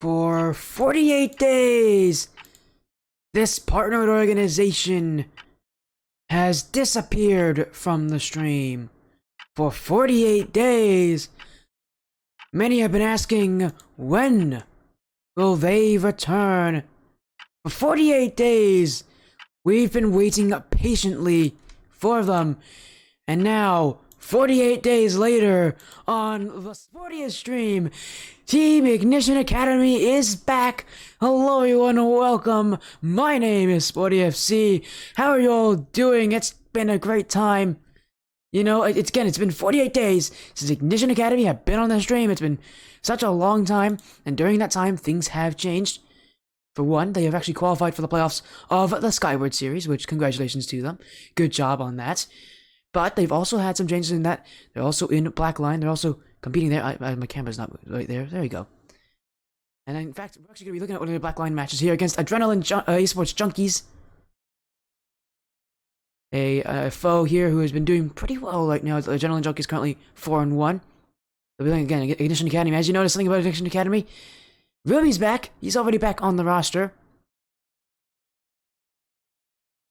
For 48 days, this partnered organization has disappeared from the stream. For 48 days, many have been asking, when will they return? For 48 days, we've been waiting patiently for them. And now, 48 days later, on the 40th stream, Team Ignition Academy is back. Hello everyone, welcome. My name is SportyFC. How are you all doing? It's been a great time. You know, it's been 48 days since Ignition Academy have been on the stream. It's been such a long time, and during that time, things have changed. For one, they have actually qualified for the playoffs of the Skyward Series, which congratulations to them. Good job on that. But they've also had some changes in that. They're also in Black Line. They're also competing there. My camera's not right there. There we go. And in fact, we're actually going to be looking at one of the Black Line matches here against Adrenaline Esports Junkies. A foe here who has been doing pretty well right now. Adrenaline Junkies currently 4-1. They'll be looking again, Ignition Academy. As you notice something about Ignition Academy, Ruby's back. He's already back on the roster.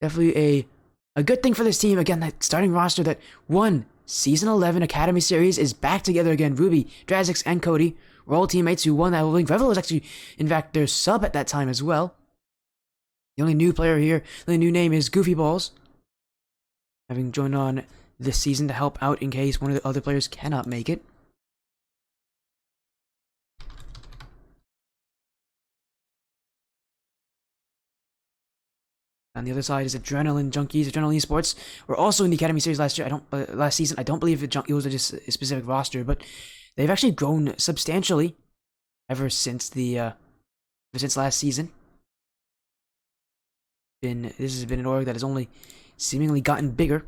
Definitely a good thing for this team. Again, that starting roster that won Season 11 Academy Series is back together again. Ruby, Drazix, and Cody were all teammates who won that whole thing. Revel was actually, in fact, their sub at that time as well. The only new player here, the new name is Goofy Balls, having joined on this season to help out in case one of the other players cannot make it. On the other side is Adrenaline Junkies, Adrenaline Esports. Were also in the Academy Series last year. Last season. I don't believe it was just a specific roster, but they've actually grown substantially ever since last season. This has been an org that has only seemingly gotten bigger,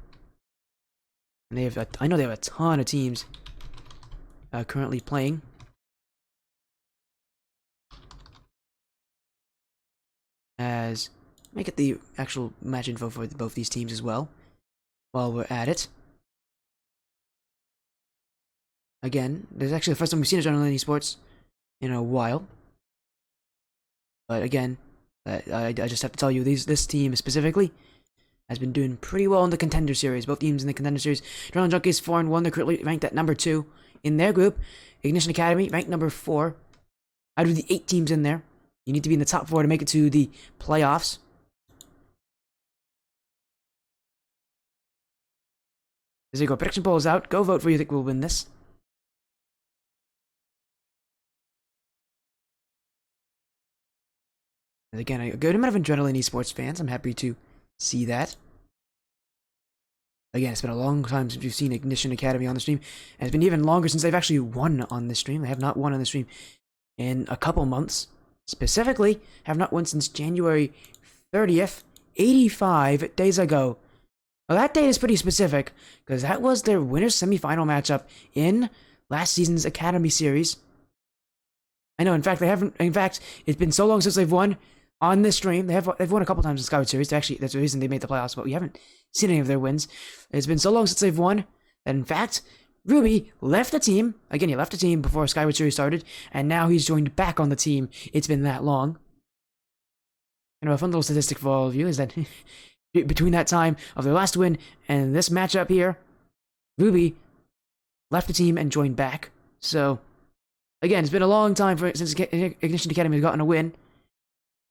and I know they have a ton of teams currently playing. Let me get the actual match info for both these teams as well, while we're at it. Again, this is actually the first time we've seen Adrenaline Esports in a while. But again, I just have to tell you, this team specifically has been doing pretty well in the Contender Series. Both teams in the Contender Series. Adrenaline Junkies 4-1, they're currently ranked at number 2 in their group. Ignition Academy ranked number 4. Out of the 8 teams in there, you need to be in the top 4 to make it to the playoffs. There you go. Prediction poll is out. Go vote for who you think will win this. And again, a good amount of Adrenaline Esports fans. I'm happy to see that. Again, it's been a long time since we've seen Ignition Academy on the stream. And it's been even longer since they've actually won on this stream. They have not won on the stream in a couple months. Specifically, have not won since January 30th, 85 days ago. Well, that date is pretty specific, because that was their winner's semifinal matchup in last season's Academy Series. I know, in fact, it's been so long since they've won on this stream. They've won a couple times in Skyward Series. That's the reason they made the playoffs, but we haven't seen any of their wins. It's been so long since they've won that, in fact, Ruby left the team. Again, he left the team before Skyward Series started, and now he's joined back on the team. It's been that long. You know, a fun little statistic for all of you is that between that time of their last win and this matchup here, Ruby left the team and joined back. So, again, it's been a long time since Ignition Academy has gotten a win.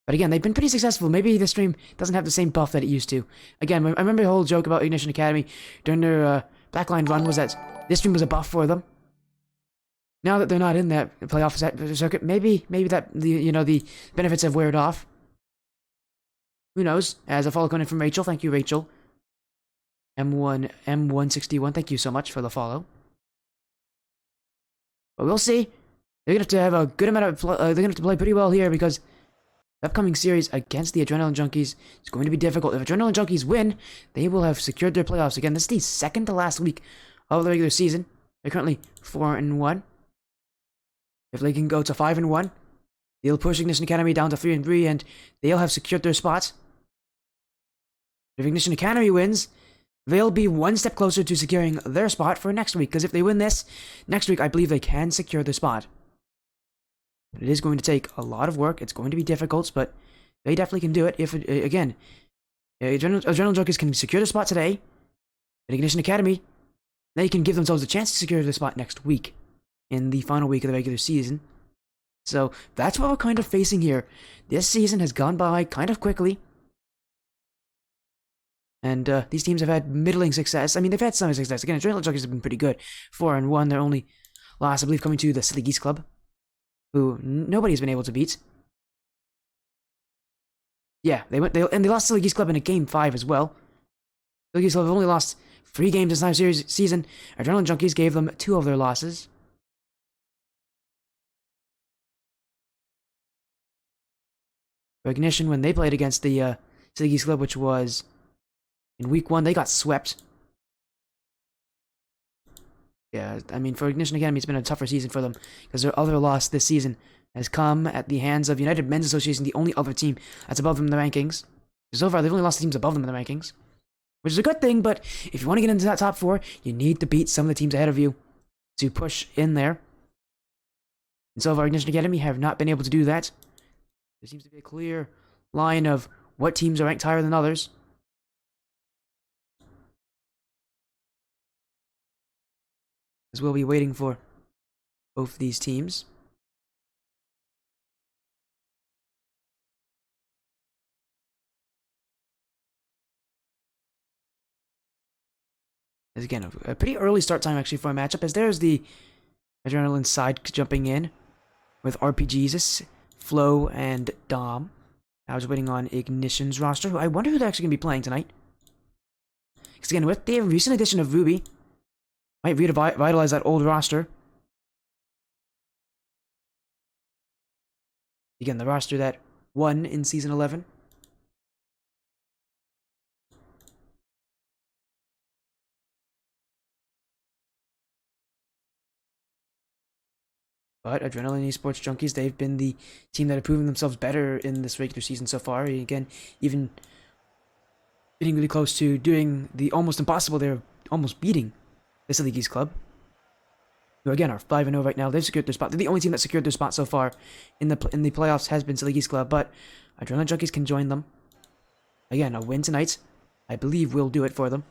But again, they've been pretty successful. Maybe the stream doesn't have the same buff that it used to. Again, I remember the whole joke about Ignition Academy during their Blackline run was that this stream was a buff for them. Now that they're not in that playoff circuit, maybe that the benefits have weared off. Who knows? As a follow coming in from Rachel, thank you, Rachel. M161, thank you so much for the follow. But we'll see. They're gonna have to have a good amount of. They're gonna have to play pretty well here because the upcoming series against the Adrenaline Junkies is going to be difficult. If Adrenaline Junkies win, they will have secured their playoffs again. This is the second to last week of the regular season. They're currently 4-1. If they can go to 5-1. They'll push Ignition Academy down to 3-3, and they'll have secured their spot. If Ignition Academy wins, they'll be one step closer to securing their spot for next week. Because if they win this, next week I believe they can secure their spot. It is going to take a lot of work. It's going to be difficult, but they definitely can do it. If, again, Adrenaline Junkies can secure the spot today at Ignition Academy, they can give themselves a chance to secure the spot next week in the final week of the regular season. So that's what we're kind of facing here. This season has gone by kind of quickly. And these teams have had middling success. I mean, they've had some success. Again, Adrenaline Junkies have been pretty good. 4-1. Their only loss, I believe, coming to the Silly Geese Club, who nobody's been able to beat. Yeah, they lost Silly Geese Club in a Game 5 as well. Silly Geese Club have only lost 3 games this entire season. Adrenaline Junkies gave them 2 of their losses. For Ignition, when they played against the Silly Geese Club, which was in Week 1, they got swept. Yeah, I mean, for Ignition Academy, it's been a tougher season for them, because their other loss this season has come at the hands of United Men's Association, the only other team that's above them in the rankings. So far, they've only lost the teams above them in the rankings, which is a good thing, but if you want to get into that top 4, you need to beat some of the teams ahead of you to push in there. And so far, Ignition Academy have not been able to do that. There seems to be a clear line of what teams are ranked higher than others. As we'll be waiting for both these teams. As again, a pretty early start time actually for a matchup, as there's the Adrenaline side jumping in with RPGs, Flo, and Dom. I was waiting on Ignition's roster, who I wonder who they're actually going to be playing tonight. Because again, with the recent addition of Ruby, might revitalize that old roster. Again, the roster that won in Season 11. But Adrenaline Esports Junkies, they've been the team that have proven themselves better in this regular season so far. Again, even getting really close to doing the almost impossible. They're almost beating the Silly Geese Club, who again are 5-0 right now. They've secured their spot. They're the only team that secured their spot so far in the playoffs has been Silly Geese Club, but Adrenaline Junkies can join them. Again, a win tonight, I believe, will do it for them.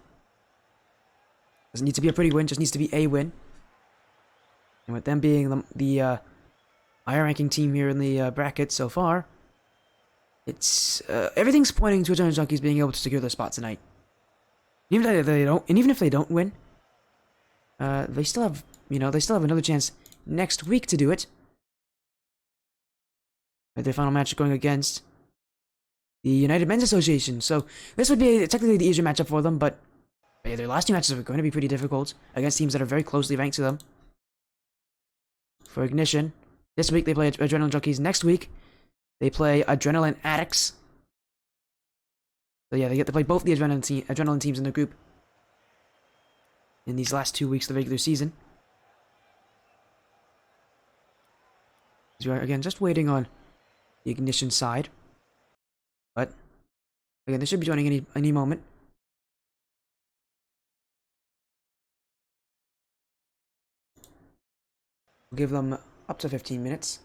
Doesn't need to be a pretty win, just needs to be a win. And with them being the higher ranking team here in the bracket so far, it's everything's pointing to Adrenaline Junkies being able to secure their spot tonight. Even if they don't win, they still have another chance next week to do it. At their final match going against the United Men's Association. So this would be technically the easier matchup for them, but their last 2 matches are going to be pretty difficult against teams that are very closely ranked to them. For Ignition, this week they play Adrenaline Junkies. Next week, they play Adrenaline Addicts. So yeah, they get to play both the Adrenaline teams in their group in these last 2 weeks of the regular season. So again, just waiting on the Ignition side. But again, they should be joining any moment. We'll give them up to 15 minutes.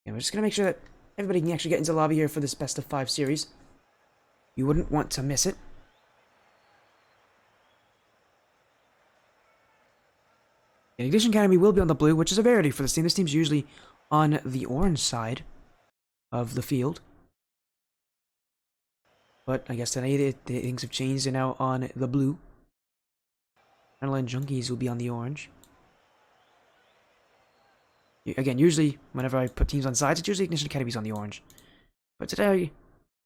And we're just going to make sure that everybody can actually get into the lobby here for this best of 5 series. You wouldn't want to miss it. And Ignition Academy will be on the blue, which is a rarity for this team. This team's usually on the orange side of the field. But I guess today things have changed. They're now on the blue. Adrenaline Junkies will be on the orange. Again, usually whenever I put teams on sides, it's usually Ignition Academy's on the orange. But today,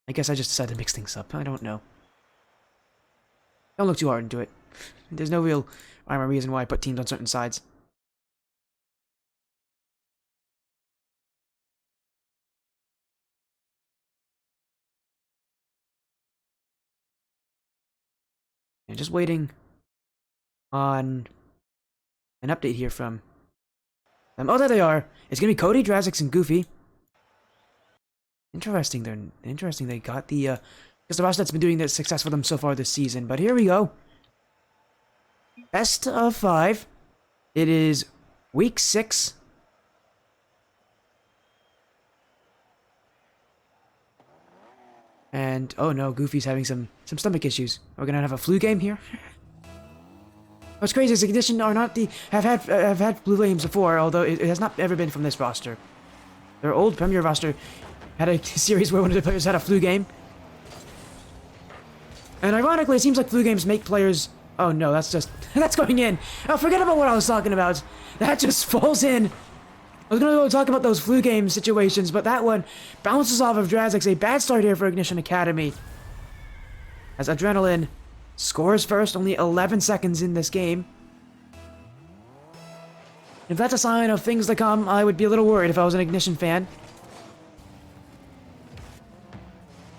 I guess I just decided to mix things up. I don't know. Don't look too hard into it. There's no real rhyme or reason why I put teams on certain sides. And just waiting on an update here from them. Oh, there they are. It's going to be Cody, Drazix, and Goofy. Interesting. They're interesting. They got the because the roster that's been doing this success for them so far this season. But here we go. Best of 5. It is week 6. And oh no, Goofy's having some stomach issues. We're gonna have a flu game here. What's crazy is Ignition are not the have had flu games before, although it has not ever been from this roster. Their old Premier roster had a series where one of the players had a flu game. And ironically, it seems like flu games make players... Oh no, that's just... That's going in! Oh, forget about what I was talking about! That just falls in! I was gonna go talk about those flu game situations, but that one bounces off of Drazix. A bad start here for Ignition Academy. As Adrenaline scores first, only 11 seconds in this game. If that's a sign of things to come, I would be a little worried if I was an Ignition fan.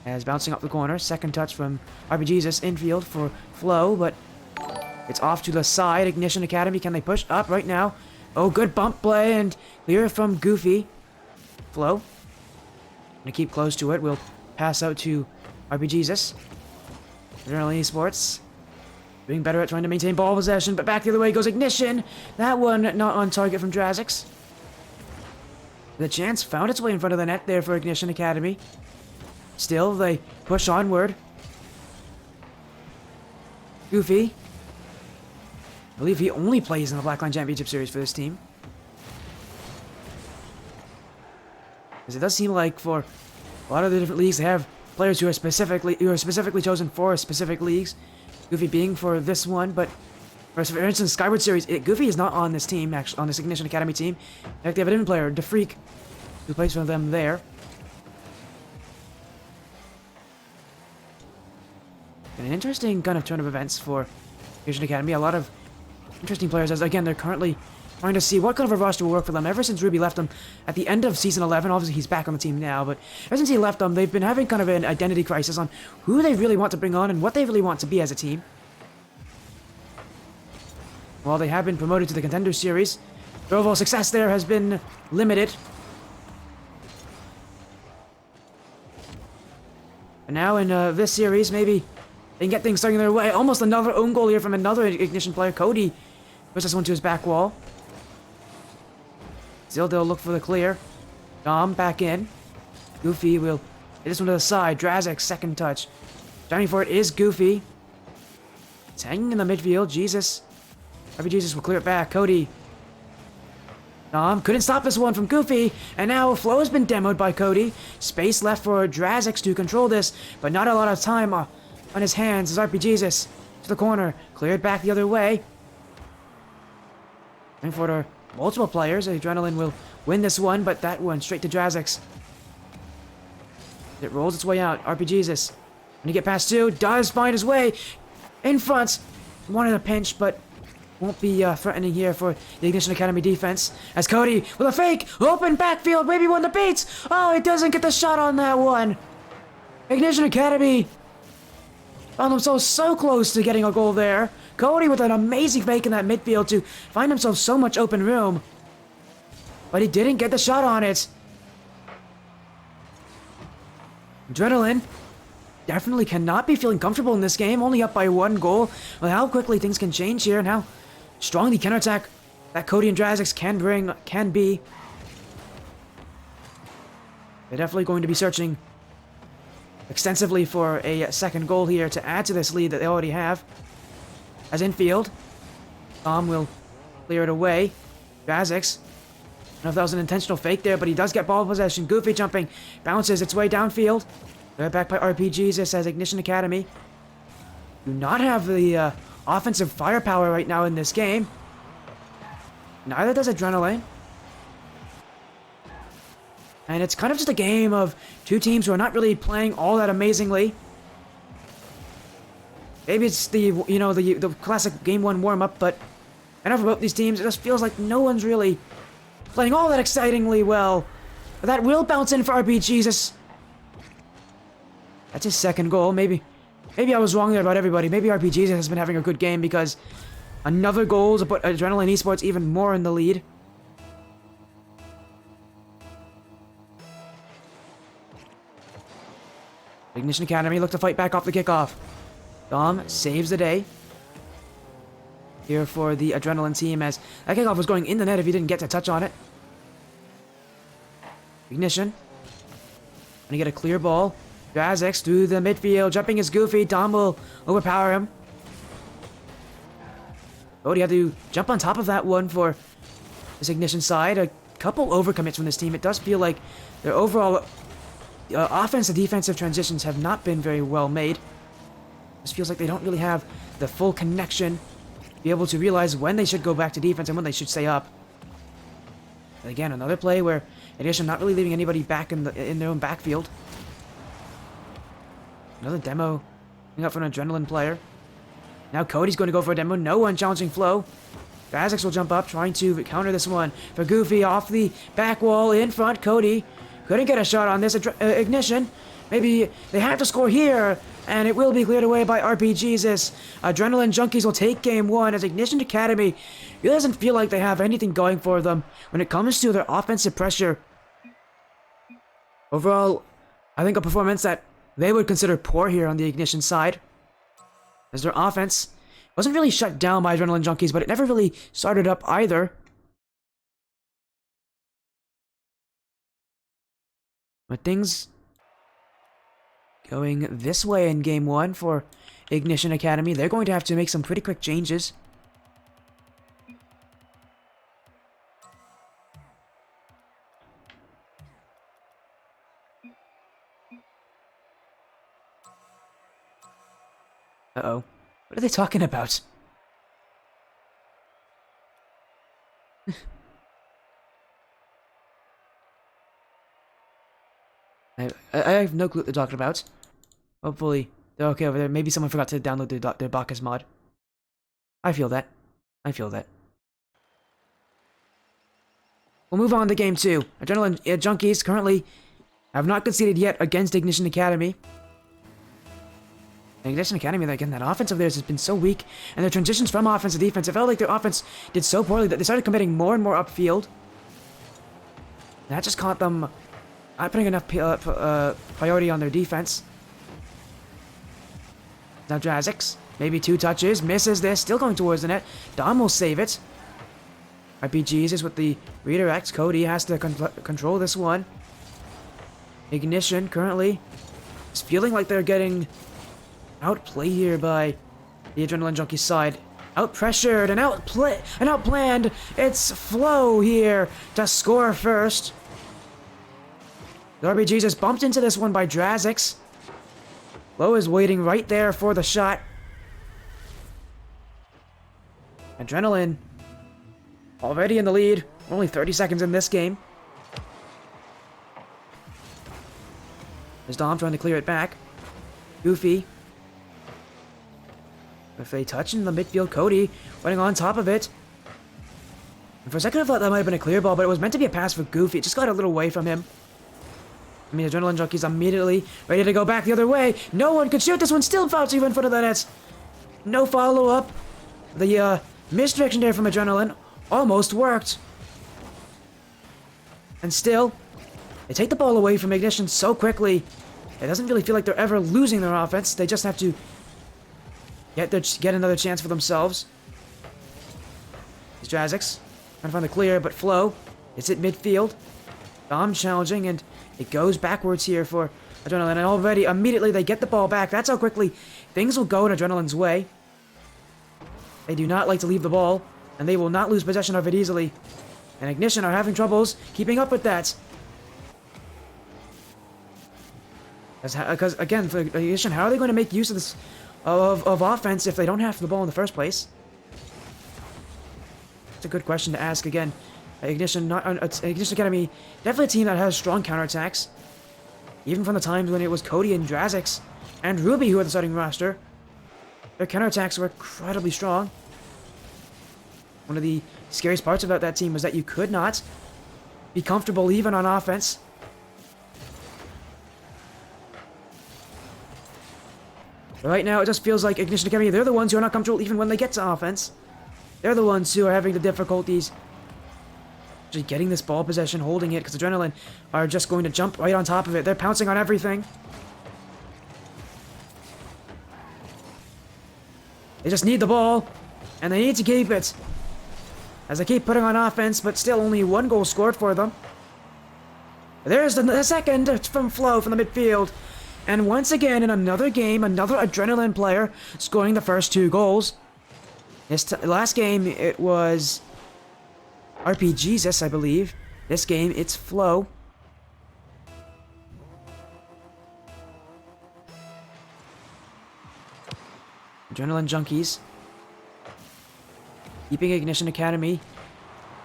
As bouncing up the corner, second touch from RPGesus, infield for Flo, but it's off to the side. Ignition Academy, can they push up right now? Oh, good bump play and clear from Goofy. Flo. Gonna keep close to it. We'll pass out to RPGesus. Adrenaline Esports. Doing better at trying to maintain ball possession, but back the other way goes Ignition. That one not on target from Drazix. The chance found its way in front of the net there for Ignition Academy. Still, they push onward. Goofy. I believe he only plays in the Blackline Championship Series for this team. Because it does seem like for a lot of the different leagues, they have players who are specifically chosen for specific leagues. Goofy being for this one, but for instance, Skyward Series, Goofy is not on this team, actually, on this Ignition Academy team. In fact, they have a different player, DeFreak, who plays for them there. An interesting kind of turn of events for Ignition Academy. A lot of interesting players, as again, they're currently trying to see what kind of a roster will work for them. Ever since Ruby left them at the end of Season 11, obviously he's back on the team now, but ever since he left them, they've been having kind of an identity crisis on who they really want to bring on and what they really want to be as a team. While they have been promoted to the Contenders series, their overall success there has been limited. And now in this series, maybe they can get things starting their way. Almost another own goal here from another Ignition player. Cody puts this one to his back wall. Still, they'll look for the clear. Dom back in. Goofy will hit this one to the side. Drazix, second touch. Shining for it is Goofy. It's hanging in the midfield. Jesus. RPGesus will clear it back. Cody. Dom couldn't stop this one from Goofy. And now Flo has been demoed by Cody. Space left for Drazix to control this, but not a lot of time on his hands as RPGesus to the corner. Cleared back the other way. And for multiple players, Adrenaline will win this one, but that one straight to Drazix. It rolls its way out. RPGesus. When he get past 2, does find his way in front. Wanted a pinch, but won't be threatening here for the Ignition Academy defense. As Cody with a fake, open backfield, maybe one to beats. Oh, he doesn't get the shot on that one. Ignition Academy found themselves so close to getting a goal there. Cody with an amazing fake in that midfield to find himself so much open room. But he didn't get the shot on it. Adrenaline definitely cannot be feeling comfortable in this game. Only up by 1 goal. Well, how quickly things can change here and how strong the counterattack that Cody and Drazix can be. They're definitely going to be searching extensively for a second goal here to add to this lead that they already have. As infield, Tom will clear it away. Drazix, I don't know if that was an intentional fake there, but he does get ball possession. Goofy jumping, bounces its way downfield. They're back by RPGesus as Ignition Academy do not have the offensive firepower right now in this game. Neither does Adrenaline. And it's kind of just a game of two teams who are not really playing all that amazingly. Maybe it's the classic Game 1 warm-up, but enough about these teams. It just feels like no one's really playing all that excitingly well. But that will bounce in for RPGesus. That's his second goal. Maybe I was wrong there about everybody. Maybe RPGesus has been having a good game because another goal to put Adrenaline Esports even more in the lead. Ignition Academy look to fight back off the kickoff. Dom saves the day here for the Adrenaline team as that kickoff was going in the net if he didn't get to touch on it. Ignition. Gonna get a clear ball. Drazix through the midfield, jumping is Goofy. Dom will overpower him. Cody had to jump on top of that one for this Ignition side. A couple overcommits from this team. It does feel like their overall offensive defensive transitions have not been very well made. This feels like they don't really have the full connection to be able to realize when they should go back to defense and when they should stay up. And again, another play where Ignition not really leaving anybody back in their own backfield. Another demo coming up for an Adrenaline player. Now Cody's going to go for a demo. No one challenging Flo. Drazix will jump up, trying to counter this one. For Goofy off the back wall in front. Cody couldn't get a shot on this Ignition. Maybe they have to score here, and it will be cleared away by RPGs. Adrenaline Junkies will take game one as Ignition Academy really doesn't feel like they have anything going for them when it comes to their offensive pressure. Overall, I think a performance that they would consider poor here on the Ignition side, as their offense wasn't really shut down by Adrenaline Junkies, but it never really started up either. But things going this way in game one for Ignition Academy. They're going to have to make some pretty quick changes. Uh-oh. What are they talking about? I have no clue what they're talking about. Hopefully they're okay over there. Maybe someone forgot to download their Bacchus mod. I feel that. I feel that. We'll move on to game two. Adrenaline Junkies currently have not conceded yet against Ignition Academy. Ignition Academy, again, that offense of theirs has been so weak, and their transitions from offense to defense, it felt like their offense did so poorly that they started committing more and more upfield. And that just caught them not putting enough priority on their defense. Now Drazix, maybe 2 touches, misses this, still going towards the net. Dom will save it. RPGs is with the redirect. Cody has to control this one. Ignition currently is feeling like they're getting outplayed here by the Adrenaline Junkies side. Outpressured and outplanned. It's Flo here to score first. The RBGs is bumped into this one by Drazix. Flo is waiting right there for the shot. Adrenaline already in the lead. Only 30 seconds in this game. There's Dom trying to clear it back. Goofy. If they touch in the midfield, Cody running on top of it. And for a second I thought that might have been a clear ball, but it was meant to be a pass for Goofy. It just got a little away from him. I mean, Adrenaline Junkies immediately ready to go back the other way. No one could shoot this one. Still fouls even in front of the net. No follow-up. The misdirection there from Adrenaline almost worked. And still, they take the ball away from Ignition so quickly. It doesn't really feel like they're ever losing their offense. They just have to get another chance for themselves. It's Drazix trying to find the clear, but Flo, it's at midfield. Dom challenging, and it goes backwards here for Adrenaline. And already, immediately, they get the ball back. That's how quickly things will go in Adrenaline's way. They do not like to leave the ball, and they will not lose possession of it easily. And Ignition are having troubles keeping up with that. Because, again, for Ignition, how are they going to make use of this of offense if they don't have the ball in the first place? It's a good question to ask again. Ignition Academy, definitely a team that has strong counterattacks. Even from the times when it was Cody and Drazix and Ruby who were the starting roster, their counterattacks were incredibly strong. One of the scariest parts about that team was that you could not be comfortable even on offense. But right now, it just feels like Ignition Academy, they're the ones who are not comfortable even when they get to offense. They're the ones who are having the difficulties just getting this ball possession, holding it, because Adrenaline are just going to jump right on top of it. They're pouncing on everything. They just need the ball, and they need to keep it. As they keep putting on offense, but still only 1 goal scored for them. There's the second from Flo from the midfield. And once again, in another game, another adrenaline player scoring the first 2 goals. Last game, it was RP Jesus, I believe. This game, it's Flo. Adrenaline Junkies. Keeping Ignition Academy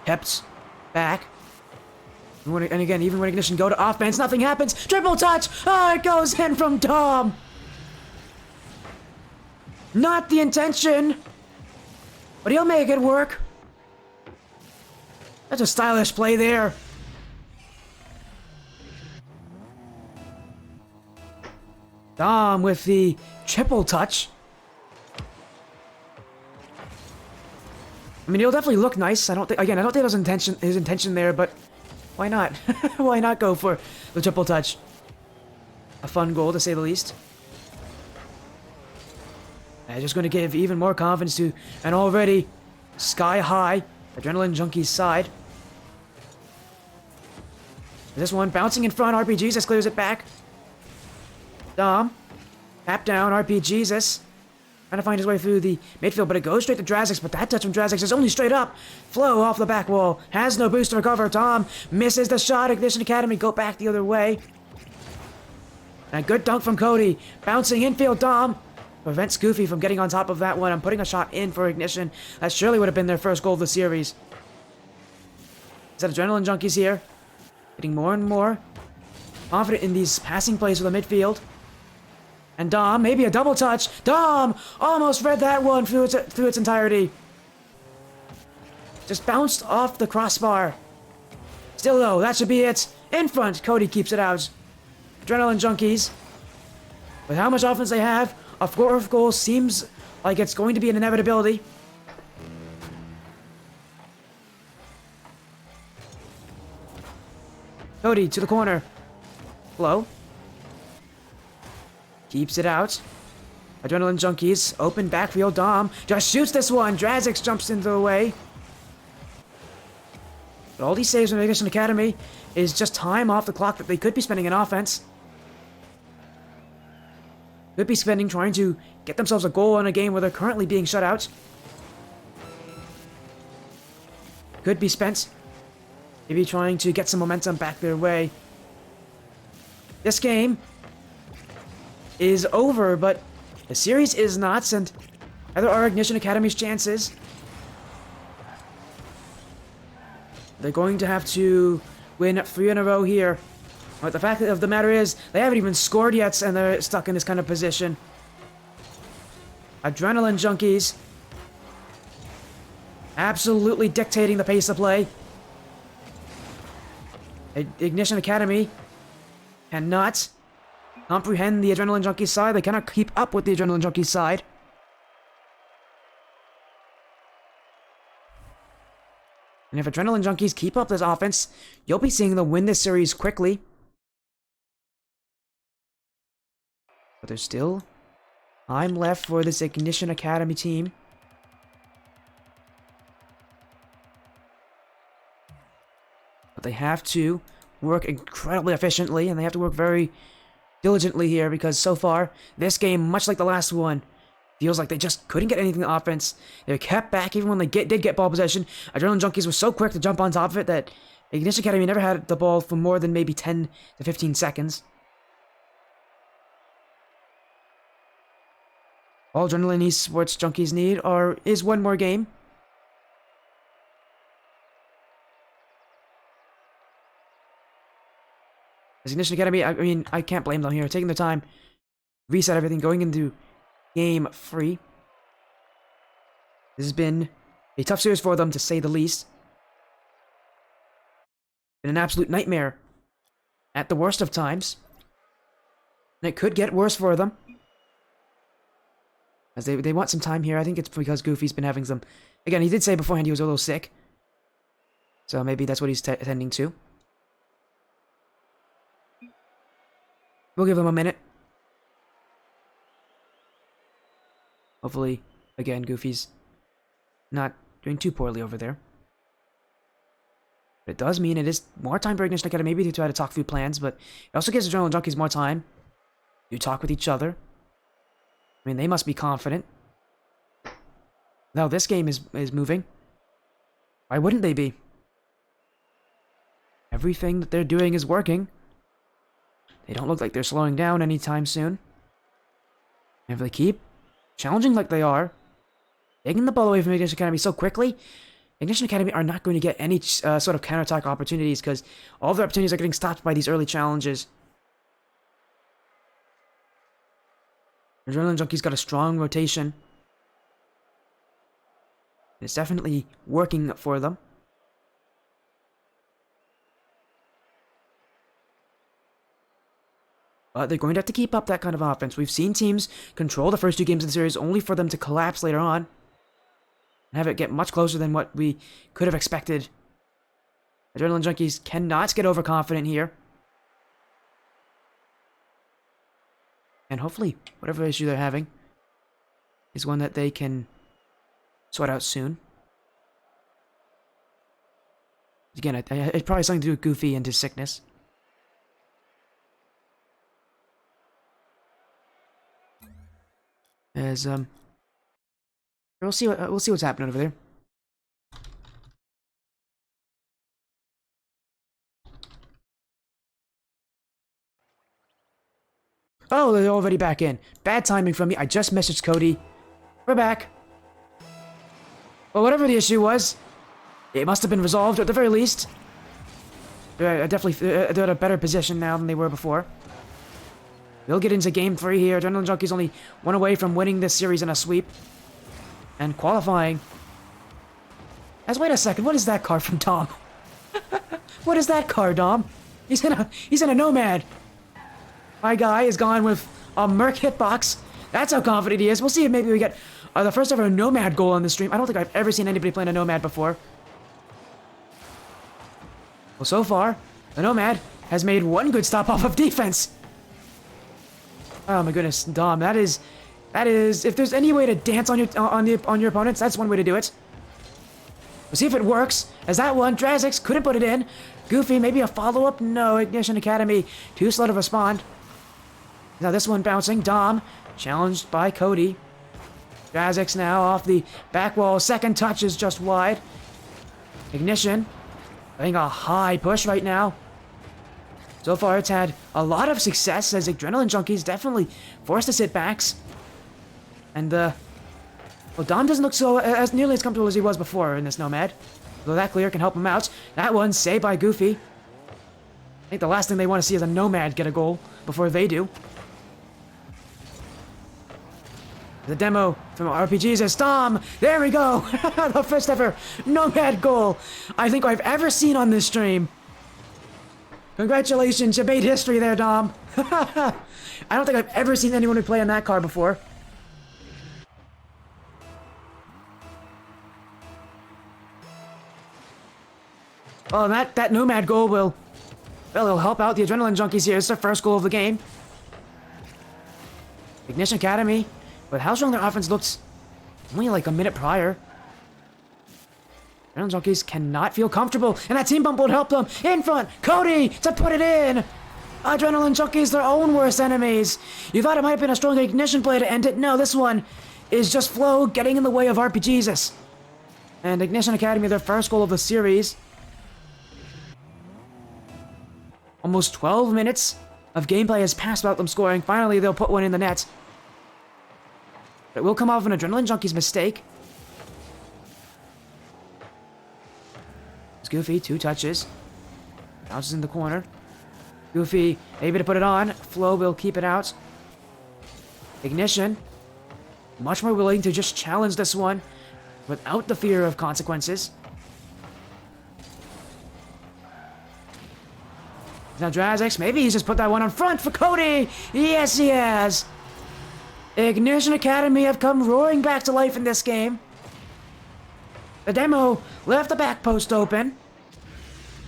kept back. And again, even when Ignition go to offense, nothing happens. Triple touch! Oh, it goes in from Dom! Not the intention, but he'll make it work. That's a stylish play there. Dom with the triple touch. I mean, he'll definitely look nice. I don't think that was his intention there, but why not? Why not go for the triple touch? A fun goal, to say the least. And just going to give even more confidence to an already sky-high Adrenaline Junkies side. This one bouncing in front, RP Jesus clears it back. Dom. Tap down, RP Jesus. Trying to find his way through the midfield, but it goes straight to Drazix, but that touch from Drazix is only straight up. Flo off the back wall. Has no boost to recover. Tom misses the shot. Ignition Academy go back the other way. And a good dunk from Cody. Bouncing infield, Dom. Prevents Goofy from getting on top of that one and putting a shot in for Ignition. That surely would have been their first goal of the series. Is that Adrenaline Junkies here? Getting more and more confident in these passing plays with the midfield. And Dom, maybe a double touch. Dom almost read that one through its entirety. Just bounced off the crossbar. Still though, that should be it. In front, Cody keeps it out. Adrenaline Junkies. With how much offense they have, a 4th goal seems like it's going to be an inevitability. Cody to the corner. Flo. Keeps it out. Adrenaline Junkies. Open backfield. Dom just shoots this one. Drazix jumps into the way. But all these saves from Ignition Academy is just time off the clock that they could be spending in offense. Could be spending trying to get themselves a goal in a game where they're currently being shut out. Could be spent maybe trying to get some momentum back their way. This game is over, but the series is not, and either are Ignition Academy's chances. They're going to have to win 3 in a row here. But the fact of the matter is, they haven't even scored yet, and they're stuck in this kind of position. Adrenaline Junkies absolutely dictating the pace of play. Ignition Academy cannot comprehend the Adrenaline Junkies side. They cannot keep up with the Adrenaline Junkies side. And if Adrenaline Junkies keep up this offense, you'll be seeing them win this series quickly. But there's still time left for this Ignition Academy team. But they have to work incredibly efficiently, and they have to work very diligently here, because so far, this game, much like the last one, feels like they just couldn't get anything to offense. They were kept back even when they did get ball possession. Adrenaline Junkies were so quick to jump on top of it that Ignition Academy never had the ball for more than maybe 10 to 15 seconds. All Adrenaline Esports Junkies need is one more game. Ignition Academy, I mean, I can't blame them here. Taking their time, reset everything, going into game 3. This has been a tough series for them, to say the least. Been an absolute nightmare at the worst of times. And it could get worse for them, as they want some time here. I think it's because Goofy's been having some... Again, he did say beforehand he was a little sick, so maybe that's what he's attending to. We'll give them a minute. Hopefully, Again, Goofy's not doing too poorly over there. But it does mean it is more time for Ignition Academy maybe to try to talk through plans, but it also gives the Adrenaline Junkies more time to talk with each other. I mean, they must be confident. Now this game is moving. Why wouldn't they be? Everything that they're doing is working. They don't look like they're slowing down anytime soon. And if they keep challenging like they are, taking the ball away from Ignition Academy so quickly, Ignition Academy are not going to get any sort of counterattack opportunities because all their opportunities are getting stopped by these early challenges. Adrenaline Junkies got a strong rotation. It's definitely working for them. But they're going to have to keep up that kind of offense. We've seen teams control the first 2 games of the series only for them to collapse later on. And have it get much closer than what we could have expected. Adrenaline Junkies cannot get overconfident here. And hopefully, whatever issue they're having is one that they can sort out soon. Again, it's probably something to do with Goofy and his sickness. As we'll see what's happening over there. Oh, they're already back in. Bad timing from me. I just messaged Cody. We're back. Well, whatever the issue was, it must have been resolved at the very least. They're in a better position now than they were before. They'll get into Game 3 here. Adrenaline Junkies only one away from winning this series in a sweep. And qualifying. Wait a second, what is that car from Dom? What is that car, Dom? He's in a Nomad. My guy is gone with a Merc hitbox. That's how confident he is. We'll see if maybe we get the first ever Nomad goal on the stream. I don't think I've ever seen anybody playing a Nomad before. Well, so far, the Nomad has made one good stop off of defense. Oh my goodness, Dom, that is, if there's any way to dance on your opponents, that's one way to do it. We'll see if it works. As that one, Drazix couldn't put it in. Goofy, maybe a follow-up? No, Ignition Academy, too slow to respond. Now this one bouncing, Dom, challenged by Cody. Drazix now off the back wall, second touch is just wide. Ignition, getting a high push right now. So far, it's had a lot of success as Adrenaline Junkies definitely forced to sit backs. And, well, Dom doesn't look as nearly as comfortable as he was before in this Nomad. Though that clear can help him out. That one saved by Goofy. I think the last thing they want to see is a Nomad get a goal before they do. The demo from RPGs is Dom. There we go. The first ever Nomad goal I think I've ever seen on this stream. Congratulations, you made history there, Dom. I don't think I've ever seen anyone who play on that car before. Oh, that Nomad goal will it'll help out the Adrenaline Junkies here. It's their first goal of the game. Ignition Academy, but how strong their offense looked only like a minute prior. Adrenaline Junkies cannot feel comfortable, and that team bump would help them. In front, Cody to put it in. Adrenaline Junkies, their own worst enemies. You thought it might have been a strong Ignition play to end it. No, this one is just Flo getting in the way of RPGs. And Ignition Academy, their first goal of the series. Almost 12 minutes of gameplay has passed without them scoring. Finally, they'll put one in the net. It will come off an Adrenaline Junkies mistake. It's Goofy, 2 touches. Bounces in the corner. Goofy, maybe to put it on. Flo will keep it out. Ignition, much more willing to just challenge this one without the fear of consequences. Now Drazix, maybe he's just put that one on front for Cody! Yes, he has! Ignition Academy have come roaring back to life in this game. The demo left the back post open.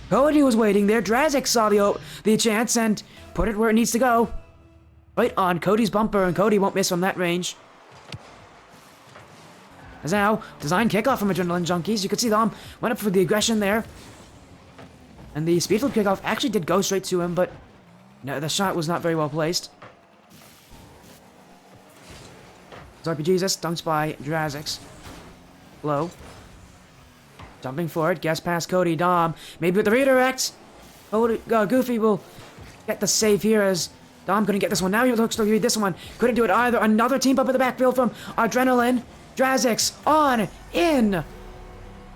Cody was waiting there. Drazix saw the chance and put it where it needs to go. Right on Cody's bumper, and Cody won't miss from that range. As now, design kickoff from Adrenaline Junkies. You could see them went up for the aggression there. And the speed flip kickoff actually did go straight to him, but no, the shot was not very well placed. RPGesus, dunked by Drazix. Low. Jumping forward, guess past Cody, Dom. Maybe with the redirect. Goofy will get the save here as Dom couldn't get this one. Now he looks to read this one. Couldn't do it either. Another team up in the backfield from Adrenaline. Drazix on in.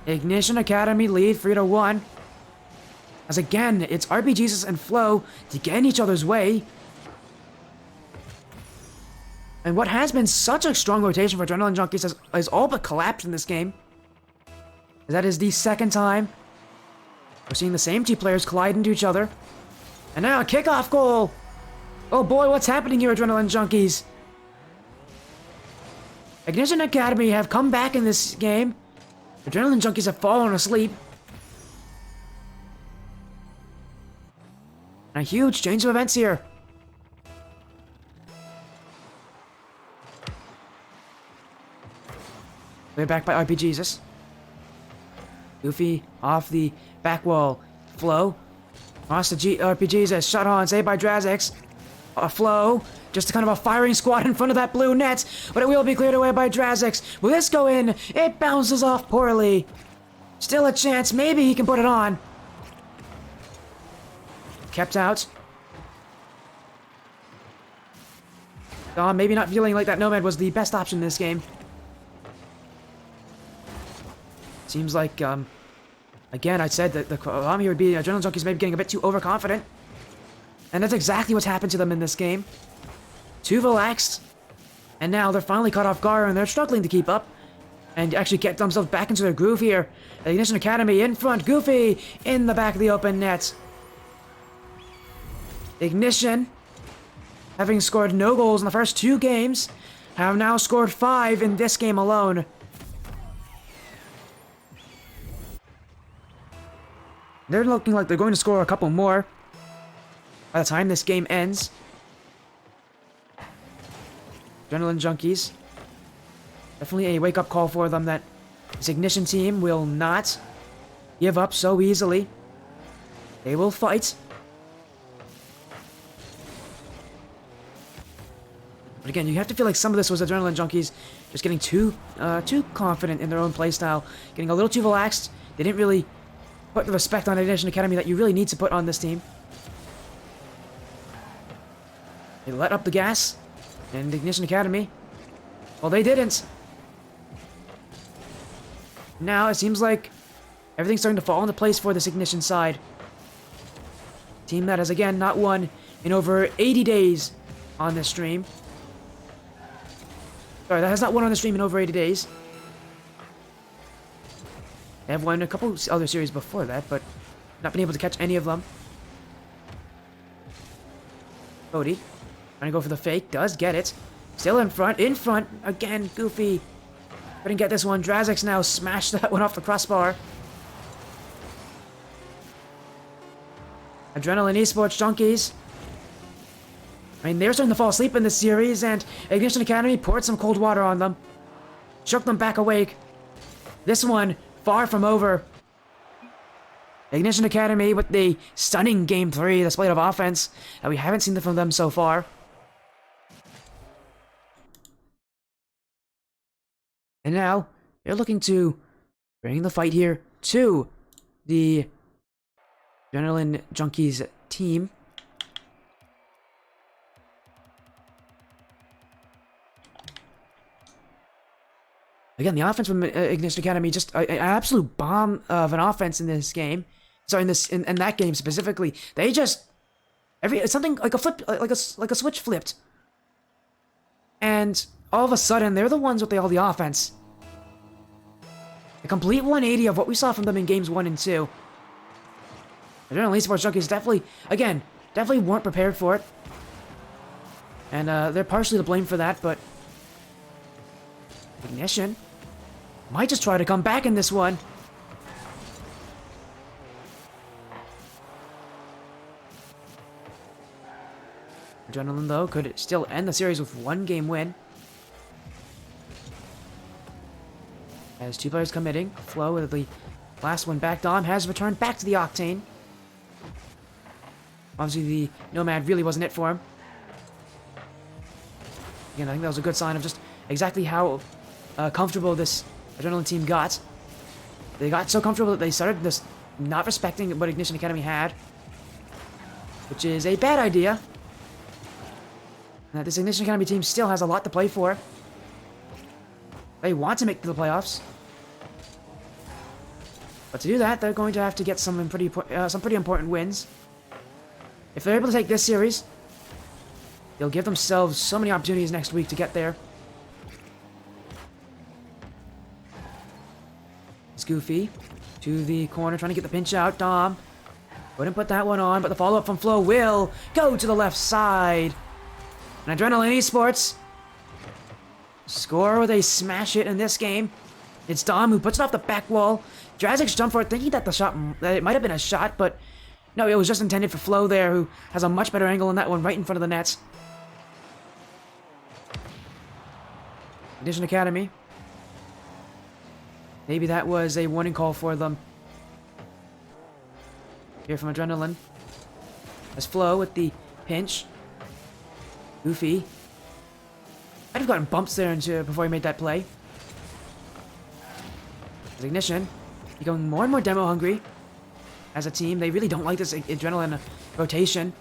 Ignition Academy lead 3-1. As again, it's RPGesus and Flo to get in each other's way. And what has been such a strong rotation for Adrenaline Junkies has all but collapsed in this game. That is the second time we're seeing the same two players collide into each other. And now a kickoff goal! Oh boy, what's happening here, Adrenaline Junkies? Ignition Academy have come back in this game. Adrenaline Junkies have fallen asleep. And a huge change of events here. We're back by RPGesus. Goofy off the back wall. Flo. Lost to RPGesus. Shot on. Saved by Drazix. Flo. Just kind of a firing squad in front of that blue net. But it will be cleared away by Drazix. Will this go in? It bounces off poorly. Still a chance. Maybe he can put it on. Kept out. Maybe not feeling like that Nomad was the best option in this game. Seems like, again, I said that the problem here would be Adrenaline Junkies maybe getting a bit too overconfident. And that's exactly what's happened to them in this game. Too relaxed. And now they're finally caught off guard and they're struggling to keep up. And actually get themselves back into their groove here. Ignition Academy in front. Goofy in the back of the open net. Ignition, having scored no goals in the first 2 games, have now scored 5 in this game alone. They're looking like they're going to score a couple more by the time this game ends. Adrenaline Junkies. Definitely a wake-up call for them that this Ignition team will not give up so easily. They will fight. But again, you have to feel like some of this was Adrenaline Junkies just getting too confident in their own playstyle, getting a little too relaxed. They didn't really put the respect on Ignition Academy that you really need to put on this team. They let up the gas, and Ignition Academy, well, they didn't. Now it seems like everything's starting to fall into place for this Ignition side. Team that has again not won in over 80 days on this stream. Sorry, that has not won on the stream in over 80 days. They have won a couple other series before that, but not been able to catch any of them. Cody, trying to go for the fake, does get it. Still in front, again, Goofy. Couldn't get this one. Drazix now smashed that one off the crossbar. Adrenaline Esports Junkies. I mean, they were starting to fall asleep in this series, and Ignition Academy poured some cold water on them. Shook them back awake. This one, far from over. Ignition Academy with the stunning Game 3 display of offense that we haven't seen from them so far. And now, they're looking to bring the fight here to the Adrenaline Junkies team. Again, the offense from Ignition Academy, just an absolute bomb of an offense in this game. Sorry, in that game specifically, they just it's something like a flip, like a switch flipped, and all of a sudden they're the ones with all the offense. A complete 180 of what we saw from them in games 1 and 2. Adrenaline Esports Junkies definitely weren't prepared for it, and they're partially to blame for that, but Ignition might just try to come back in this one. Adrenaline, though, could still end the series with 1 game win. As two players committing. Flo with the last one back. Dom has returned back to the Octane. Obviously, the Nomad really wasn't it for him. Again, I think that was a good sign of just exactly how comfortable this Adrenaline team got. They got so comfortable that they started just not respecting what Ignition Academy had, which is a bad idea. This Ignition Academy team still has a lot to play for. They want to make the playoffs. But to do that, they're going to have to get some pretty important wins. If they're able to take this series, they'll give themselves so many opportunities next week to get there. It's Goofy to the corner, trying to get the pinch out. Dom wouldn't put that one on, but the follow-up from Flo will go to the left side. And Adrenaline Esports score with a smash hit in this game. It's Dom who puts it off the back wall. Drazik's jumped for it, thinking that it might have been a shot, but no, it was just intended for Flo there, who has a much better angle on that one right in front of the net. Ignition Academy. Maybe that was a warning call for them. Here from Adrenaline. As Flo with the pinch. Goofy. Might have gotten bumps there before he made that play. As Ignition becoming more and more demo hungry as a team. They really don't like this Adrenaline rotation.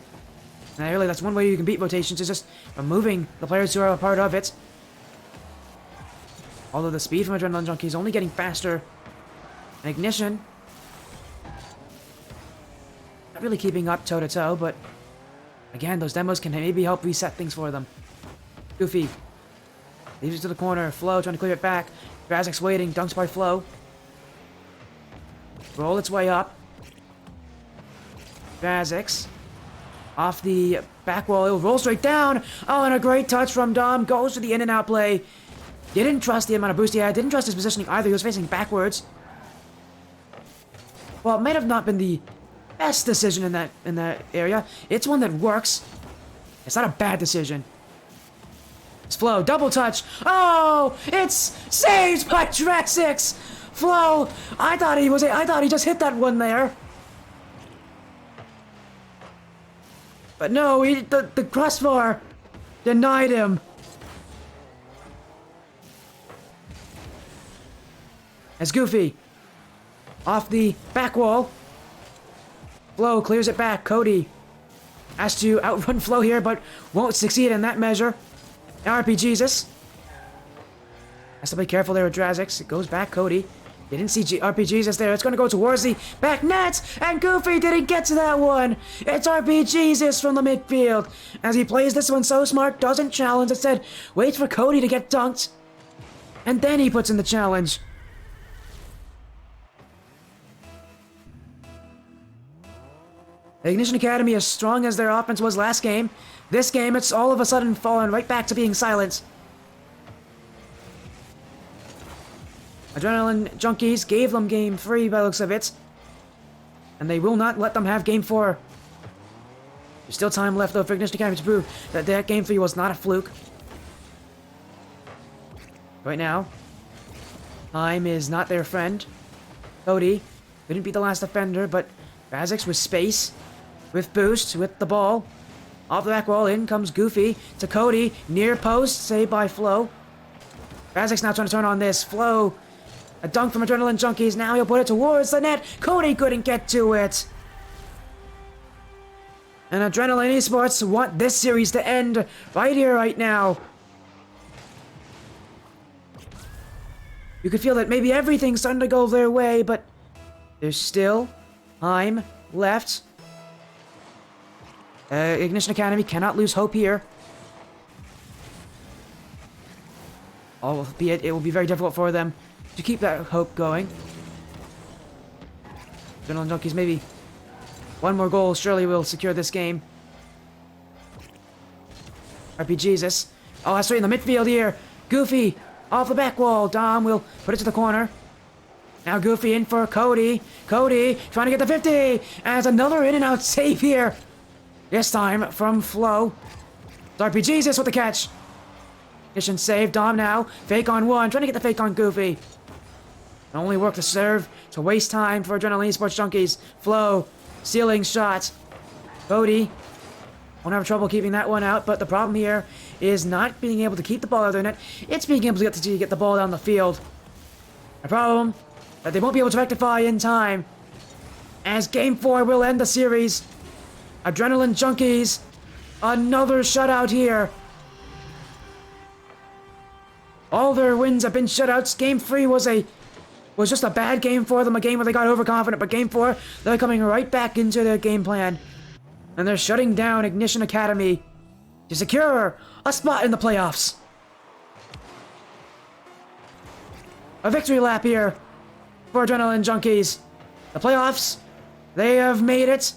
And really, that's one way you can beat rotations, is just removing the players who are a part of it. Although the speed from Adrenaline Junkies is only getting faster. And Ignition not really keeping up toe-to-toe, but again, those demos can maybe help reset things for them. Goofy leaves it to the corner. Flo trying to clear it back. Drazik's waiting. Dunks by Flo. Roll its way up. Drazik's off the back wall. It'll roll straight down. Oh, and a great touch from Dom. Goes to the in-and-out play. Didn't trust the amount of boost he had. Didn't trust his positioning either. He was facing backwards. Well, it might have not been the best decision in that area. It's one that works. It's not a bad decision. It's Flo. Double touch. Oh! It's saved by Drazik's! Flo! I thought he just hit that one there. But no, the crossbar denied him. As Goofy off the back wall. Flo clears it back. Cody has to outrun Flo here, but won't succeed in that measure. RP Jesus has to be careful there with Drazik's. It goes back. Cody didn't see RP Jesus there. It's going to go towards the back net, and Goofy didn't get to that one. It's RP Jesus from the midfield as he plays this one so smart, doesn't challenge. Instead, waits for Cody to get dunked, and then he puts in the challenge. The Ignition Academy, as strong as their offense was last game, this game it's all of a sudden fallen right back to being silent. Adrenaline Junkies gave them game 3 by the looks of it, and they will not let them have game 4. There's still time left though for Ignition Academy to prove that game 3 was not a fluke. Right now, time is not their friend. Cody couldn't be the last defender, but Drazik's with space. With boost, with the ball. Off the back wall, in comes Goofy to Cody. Near post, saved by Flo. Drazik's now trying to turn on this. Flo, a dunk from Adrenaline Junkies. Now he'll put it towards the net. Cody couldn't get to it. And Adrenaline Esports want this series to end right here, right now. You could feel that maybe everything's starting to go their way, but there's still time left. Ignition Academy cannot lose hope here. Albeit it will be very difficult for them to keep that hope going. Adrenaline Junkies, maybe one more goal surely will secure this game. RP Jesus. Oh, that's right in the midfield here. Goofy off the back wall. Dom will put it to the corner. Now Goofy in for Cody. Cody trying to get the 50. As another in and out save here. This time from Flo. It's RP Jesus with the catch. Ignition save. Dom now. Fake on one. Trying to get the fake on Goofy. Only work to serve, to waste time for Adrenaline Esports Junkies. Flow, ceiling shot. Bodie won't have trouble keeping that one out, but the problem here is not being able to keep the ball out of their net. It's being able to get the ball down the field. A problem that they won't be able to rectify in time. As Game 4 will end the series. Adrenaline Junkies, another shutout here. All their wins have been shutouts. Game 3 was just a bad game for them, a game where they got overconfident, but Game 4, they're coming right back into their game plan. And they're shutting down Ignition Academy to secure a spot in the playoffs. A victory lap here for Adrenaline Junkies. The playoffs, they have made it.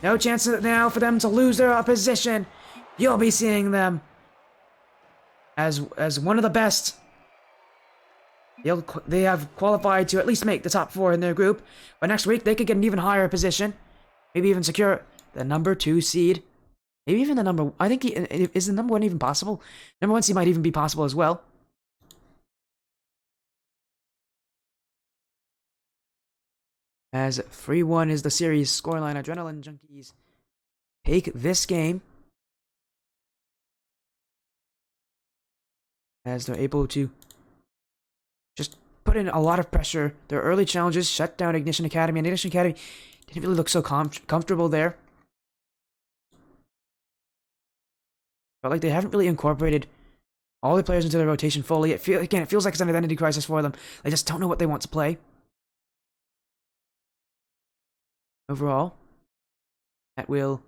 No chance now for them to lose their position. You'll be seeing them as one of the best. They have qualified to at least make the top 4 in their group, but next week they could get an even higher position, maybe even secure the number 2 seed, maybe even the number. I think is the number 1 even possible? Number 1 seed might even be possible as well. As 3-1 is the series scoreline, Adrenaline Junkies take this game as they're able to just put in a lot of pressure. Their early challenges shut down Ignition Academy, and Ignition Academy didn't really look so comfortable there. Felt like they haven't really incorporated all the players into their rotation fully. It feels like it's an identity crisis for them. They just don't know what they want to play. Overall, that will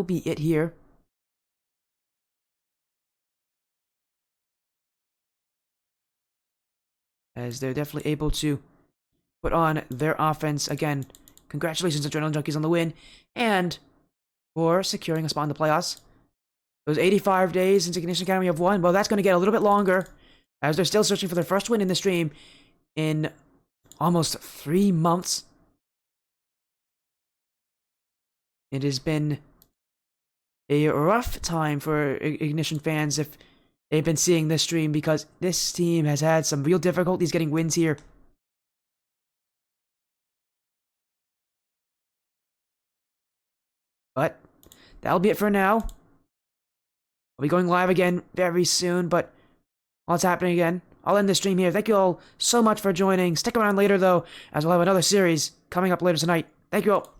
be it here. As they're definitely able to put on their offense. Again, congratulations to Adrenaline Junkies on the win and for securing a spot in the playoffs. Those 85 days since Ignition Academy have won, well, that's going to get a little bit longer as they're still searching for their first win in the stream in almost 3 months. It has been a rough time for Ignition fans if they've been seeing this stream, because this team has had some real difficulties getting wins here. But that'll be it for now. I'll be going live again very soon, but what's happening again? I'll end the stream here. Thank you all so much for joining. Stick around later, though, as we'll have another series coming up later tonight. Thank you all.